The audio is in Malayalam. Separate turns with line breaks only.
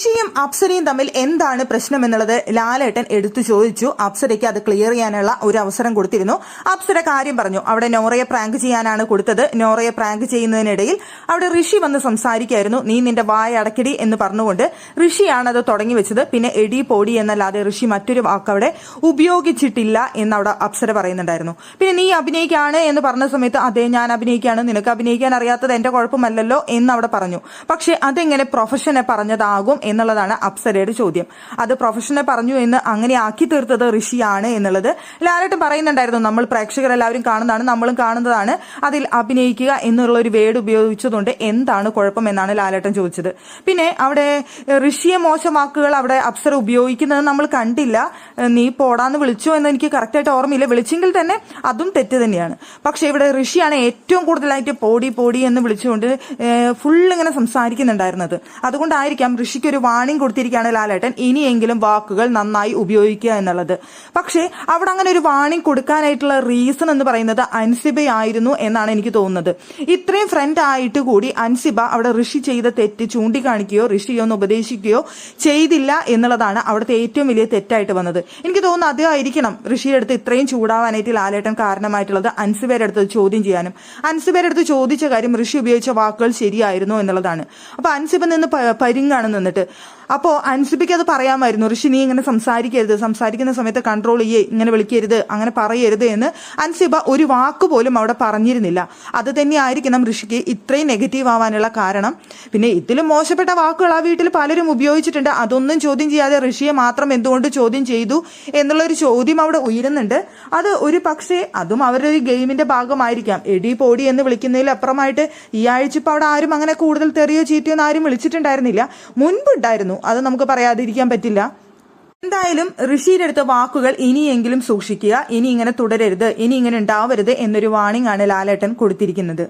ഋഷിയും അപ്സരയും തമ്മിൽ എന്താണ് പ്രശ്നം എന്നുള്ളത് ലാലേട്ടൻ എടുത്തു ചോദിച്ചു. അപ്സരയ്ക്ക് അത് ക്ലിയർ ചെയ്യാനുള്ള ഒരു അവസരം കൊടുത്തിരുന്നു. അപ്സര കാര്യം പറഞ്ഞു. അവിടെ നോറയെ പ്രാങ്ക് ചെയ്യാനാണ് കൊടുത്തത്. നോറയെ പ്രാങ്ക് ചെയ്യുന്നതിനിടയിൽ അവിടെ ഋഷി വന്ന് സംസാരിക്കായിരുന്നു. നീ നിന്റെ വായ അടക്കിടി എന്ന് പറഞ്ഞുകൊണ്ട് ഋഷിയാണ് അത് തുടങ്ങി വെച്ചത്. പിന്നെ എടി പോടി എന്നല്ലാതെ ഋഷി മറ്റൊരു വാക്ക് അവിടെ ഉപയോഗിച്ചിട്ടില്ല എന്ന് അവിടെ അപ്സര പറയുന്നുണ്ടായിരുന്നു. പിന്നെ നീ അഭിനയിക്കാണ് എന്ന് പറഞ്ഞ സമയത്ത് അതെ ഞാൻ അഭിനയിക്കാണ്, നിനക്ക് അഭിനയിക്കാൻ അറിയാത്തത് എന്റെ കുഴപ്പമല്ലല്ലോ എന്ന് അവിടെ പറഞ്ഞു. പക്ഷെ അതെങ്ങനെ പ്രൊഫഷനെ പറഞ്ഞതാകും എന്നുള്ളതാണ് അപ്സരയുടെ ചോദ്യം. അത് പ്രൊഫഷനെ പറഞ്ഞു എന്ന് അങ്ങനെ ആക്കി തീർത്തത് ഋഷിയാണ് എന്നുള്ളത് ലാലേട്ടൻ പറയുന്നുണ്ടായിരുന്നു. നമ്മൾ പ്രേക്ഷകരെല്ലാവരും കാണുന്നതാണ്, നമ്മളും കാണുന്നതാണ്. അതിൽ അഭിനയിക്കുക എന്നുള്ള ഒരു വേർഡ് ഉപയോഗിച്ചതുകൊണ്ട് എന്താണ് കുഴപ്പം എന്നാണ് ലാലേട്ടൻ ചോദിച്ചത്. പിന്നെ അവിടെ ഋഷിയെ മോശം വാക്കുകൾ അവിടെ അപ്സര ഉപയോഗിക്കുന്നത് നമ്മൾ കണ്ടില്ല. നീ പോടാന്ന് വിളിച്ചോ എന്ന് എനിക്ക് കറക്റ്റായിട്ട് ഓർമ്മയില്ല. വിളിച്ചെങ്കിൽ തന്നെ അതും തെറ്റ് തന്നെയാണ്. പക്ഷെ ഇവിടെ ഋഷിയാണ് ഏറ്റവും കൂടുതലായിട്ട് പോടി പോടി എന്ന് വിളിച്ചുകൊണ്ട് ഇങ്ങനെ സംസാരിക്കുന്നുണ്ടായിരുന്നത്. അതുകൊണ്ടായിരിക്കാം ഋഷിക്ക് ഒരു വാണിംഗ് കൊടുത്തിരിക്കുകയാണ് ലാലേട്ടൻ, ഇനിയെങ്കിലും വാക്കുകൾ നന്നായി ഉപയോഗിക്കുക എന്നുള്ളത്. പക്ഷേ അവിടെ അങ്ങനെ ഒരു വാണിംഗ് കൊടുക്കാനായിട്ടുള്ള റീസൺ എന്ന് പറയുന്നത് അൻസിബയായിരുന്നു എന്നാണ് എനിക്ക് തോന്നുന്നത്. ഇത്രയും ഫ്രണ്ട് ആയിട്ട് കൂടി അൻസിബ അവിടെ ഋഷി ചെയ്ത തെറ്റ് ചൂണ്ടിക്കാണിക്കുകയോ ഋഷിയൊന്ന് ഉപദേശിക്കുകയോ ചെയ്തില്ല എന്നുള്ളതാണ് അവിടുത്തെ ഏറ്റവും വലിയ തെറ്റായിട്ട് വന്നത്. എനിക്ക് തോന്നുന്നു അതായിരിക്കണം ഋഷിയുടെ അടുത്ത് ഇത്രയും ചൂടാവാനായിട്ട് ലാലേട്ടൻ കാരണമായിട്ടുള്ളത്. അൻസിബയുടെ അടുത്ത് ചോദ്യം ചെയ്യാനും അൻസിബയുടെ അടുത്ത് ചോദിച്ച കാര്യം ഋഷി ഉപയോഗിച്ച വാക്കുകൾ ശരിയായിരുന്നു എന്നുള്ളതാണ്. അപ്പൊ അൻസിബ നിന്ന് പരിങ്ങാണ് നിന്നിട്ട്. അപ്പോ അൻസിബയ്ക്ക് അത് പറയാമായിരുന്നു, ഋഷി നീ ഇങ്ങനെ സംസാരിക്കരുത്, സംസാരിക്കുന്ന സമയത്ത് കൺട്രോൾ ചെയ്യേ, ഇങ്ങനെ വിളിക്കരുത്, അങ്ങനെ പറയരുത് എന്ന് അൻസിബ ഒരു വാക്ക് പോലും അവിടെ പറഞ്ഞിരുന്നില്ല. അത് തന്നെയായിരിക്കണം ഋഷിക്ക് ഇത്രയും നെഗറ്റീവ് ആവാനുള്ള കാരണം. പിന്നെ ഇതിലും മോശപ്പെട്ട വാക്കുകൾ ആ വീട്ടിൽ പലരും ഉപയോഗിച്ചിട്ടുണ്ട്. അതൊന്നും ചോദ്യം ചെയ്യാതെ ഋഷിയെ മാത്രം എന്തുകൊണ്ട് ചോദ്യം ചെയ്തു എന്നുള്ളൊരു ചോദ്യം അവിടെ ഉയരുന്നുണ്ട്. അത് ഒരു പക്ഷേ അതും അവരുടെ ഒരു ഗെയിമിന്റെ ഭാഗമായിരിക്കാം. എടി പോടി എന്ന് വിളിക്കുന്നതിൽ അപ്പുറമായിട്ട് ഈ ആഴ്ച ഇപ്പൊ അവിടെ ആരും അങ്ങനെ കൂടുതൽ തെറിയോ ചീറ്റിയോ ഒന്നും ആരും വിളിച്ചിട്ടുണ്ടായിരുന്നില്ല. മുൻപുണ്ടായിരുന്നു, അത് നമുക്ക് പറയാതിരിക്കാൻ പറ്റില്ല. എന്തായാലും ഋഷിയുടെ അടുത്ത വാക്കുകൾ ഇനിയെങ്കിലും സൂക്ഷിക്കുക, ഇനി ഇങ്ങനെ തുടരരുത്, ഇനി ഇങ്ങനെ ഉണ്ടാവരുത് എന്നൊരു വാണിംഗ് ആണ് ലാലേട്ടൻ കൊടുത്തിരിക്കുന്നത്.